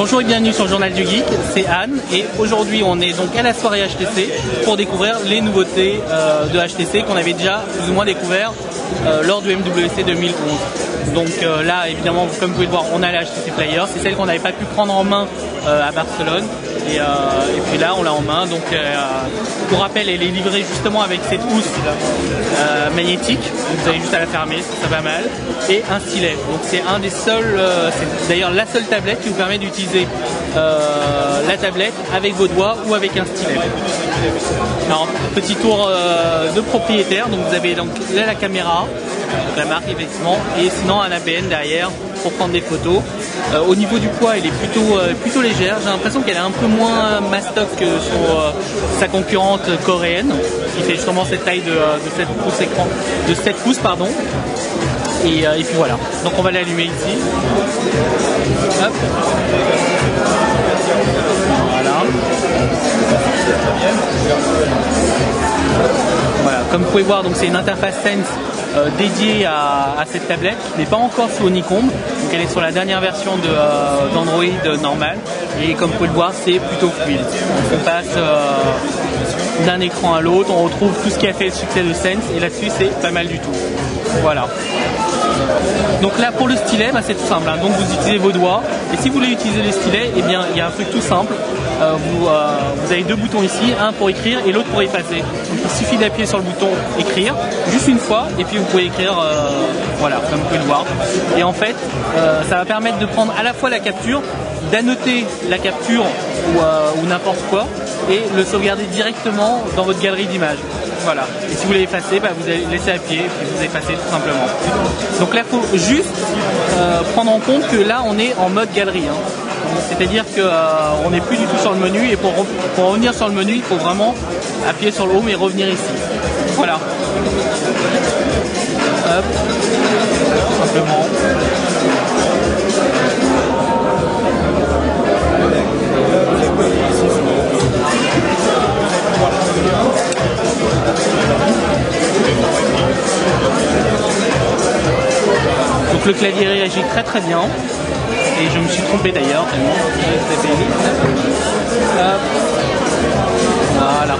Bonjour et bienvenue sur le Journal du Geek, c'est Anne et aujourd'hui on est donc à la soirée HTC pour découvrir les nouveautés de HTC qu'on avait déjà plus ou moins découvert lors du MWC 2011. Donc là évidemment comme vous pouvez le voir on a la HTC Flyer, c'est celle qu'on n'avait pas pu prendre en main à Barcelone et puis là on l'a en main. Donc pour rappel elle est livrée justement avec cette housse magnétique, donc vous avez juste à la fermer, ça va mal, et un stylet. Donc c'est un des seuls, c'est d'ailleurs la seule tablette qui vous permet d'utiliser la tablette avec vos doigts ou avec un stylet. Alors petit tour de propriétaire, donc vous avez donc là la caméra, donc la marque effectivement, et sinon un APN derrière pour prendre des photos. Au niveau du poids, elle est plutôt légère. J'ai l'impression qu'elle est un peu moins mastoc que sur sa concurrente coréenne, qui fait justement cette taille de 7 pouces pardon. Et puis voilà. Donc on va l'allumer ici. Hop. Voilà. Voilà. Comme vous pouvez voir, donc c'est une interface Sense dédiée à cette tablette qui n'est pas encore sous Honeycomb, donc elle est sur la dernière version d'Android normal et comme vous pouvez le voir c'est plutôt fluide. Donc on passe d'un écran à l'autre, on retrouve tout ce qui a fait le succès de Sense et là-dessus c'est pas mal du tout. Voilà. Donc là pour le stylet, bah, c'est tout simple, hein. Donc vous utilisez vos doigts et si vous voulez utiliser le stylet, eh bien il y a un truc tout simple. Vous avez deux boutons ici, un pour écrire et l'autre pour effacer. Donc il suffit d'appuyer sur le bouton écrire juste une fois et puis vous pouvez écrire voilà, comme vous pouvez le voir. Et en fait ça va permettre de prendre à la fois la capture, d'annoter la capture ou n'importe quoi et le sauvegarder directement dans votre galerie d'images. Voilà. Et si vous voulez effacer, bah, vous allez laisser appuyer et puis vous effacez tout simplement. Donc là il faut juste prendre en compte que là on est en mode galerie, hein. C'est-à-dire qu'on n'est plus du tout sur le menu et pour revenir sur le menu, il faut vraiment appuyer sur le home et revenir ici. Voilà. Hop. Simplement. Donc le clavier réagit très très bien. Et je me suis trompé d'ailleurs, tellement j'ai tapé vite. Voilà.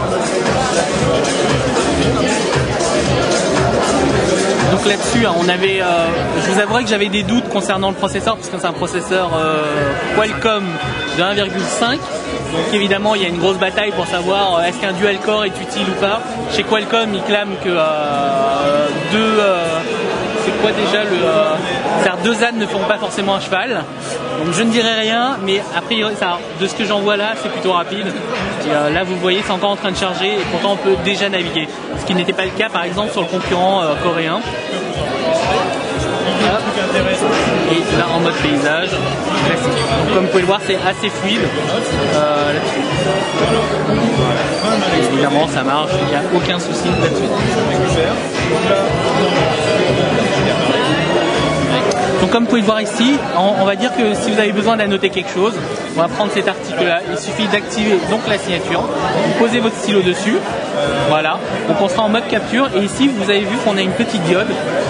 Donc là-dessus, hein, on avait, je vous avouerai que j'avais des doutes concernant le processeur, parce que c'est un processeur Qualcomm de 1,5. Donc évidemment, il y a une grosse bataille pour savoir est-ce qu'un dual core est utile ou pas. Chez Qualcomm, ils clament que c'est quoi déjà deux ânes ne font pas forcément un cheval. Donc je ne dirai rien, mais a priori, de ce que j'en vois là, c'est plutôt rapide. Et là, vous voyez, c'est encore en train de charger et pourtant on peut déjà naviguer. Ce qui n'était pas le cas, par exemple, sur le concurrent coréen. Et là, en mode paysage, classique. Donc, comme vous pouvez le voir, c'est assez fluide là-dessus. Évidemment, ça marche, il n'y a aucun souci là-dessus. Donc comme vous pouvez le voir ici, on va dire que si vous avez besoin d'annoter quelque chose, on va prendre cet article-là, il suffit d'activer donc la signature, vous posez votre stylo dessus, voilà, donc on sera en mode capture et ici vous avez vu qu'on a une petite diode,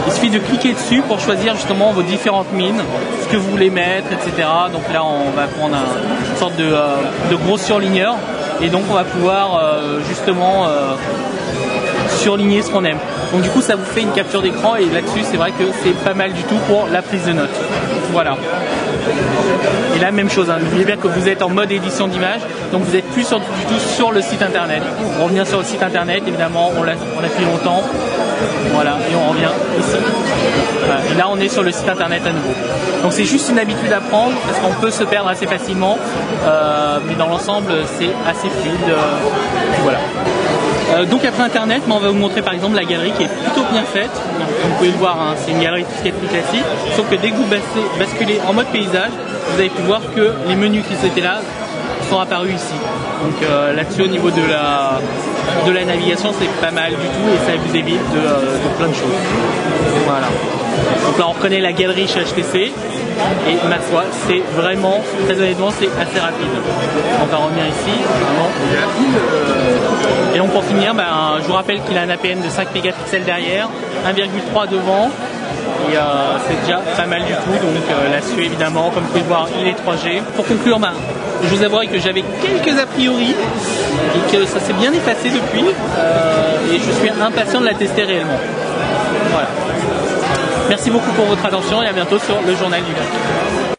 il suffit de cliquer dessus pour choisir justement vos différentes mines, ce que vous voulez mettre, etc. Donc là on va prendre une sorte de gros surligneur et donc on va pouvoir justement surligner ce qu'on aime. Donc du coup ça vous fait une capture d'écran et là-dessus c'est vrai que c'est pas mal du tout pour la prise de notes. Voilà. Et là même chose, hein. N'oubliez bien que vous êtes en mode édition d'image, donc vous n'êtes plus du tout sur le site internet. Pour revenir sur le site internet, évidemment on appuie longtemps, voilà, et on revient ici. Voilà. Et là on est sur le site internet à nouveau. Donc c'est juste une habitude à prendre parce qu'on peut se perdre assez facilement, mais dans l'ensemble c'est assez fluide. Voilà. Donc après internet, on va vous montrer par exemple la galerie qui est plutôt bien faite. Donc, comme vous pouvez le voir, hein, c'est une galerie qui est plus classique, sauf que dès que vous basculez en mode paysage, vous avez pu voir que les menus qui étaient là sont apparus ici. Donc là-dessus au niveau de la navigation c'est pas mal du tout et ça vous évite de plein de choses. Voilà. Donc là on reconnaît la galerie chez HTC et ma foi c'est vraiment, très honnêtement c'est assez rapide. On va revenir ici. Vraiment. Et donc pour finir, je vous rappelle qu'il a un APN de 5 mégapixels derrière, 1,3 devant et c'est déjà pas mal du tout. Donc là-dessus évidemment, comme vous pouvez le voir, il est 3G. Pour conclure, je vous avouerai que j'avais quelques a priori et que ça s'est bien effacé depuis et je suis impatient de la tester réellement. Voilà. Merci beaucoup pour votre attention et à bientôt sur le Journal du Grec.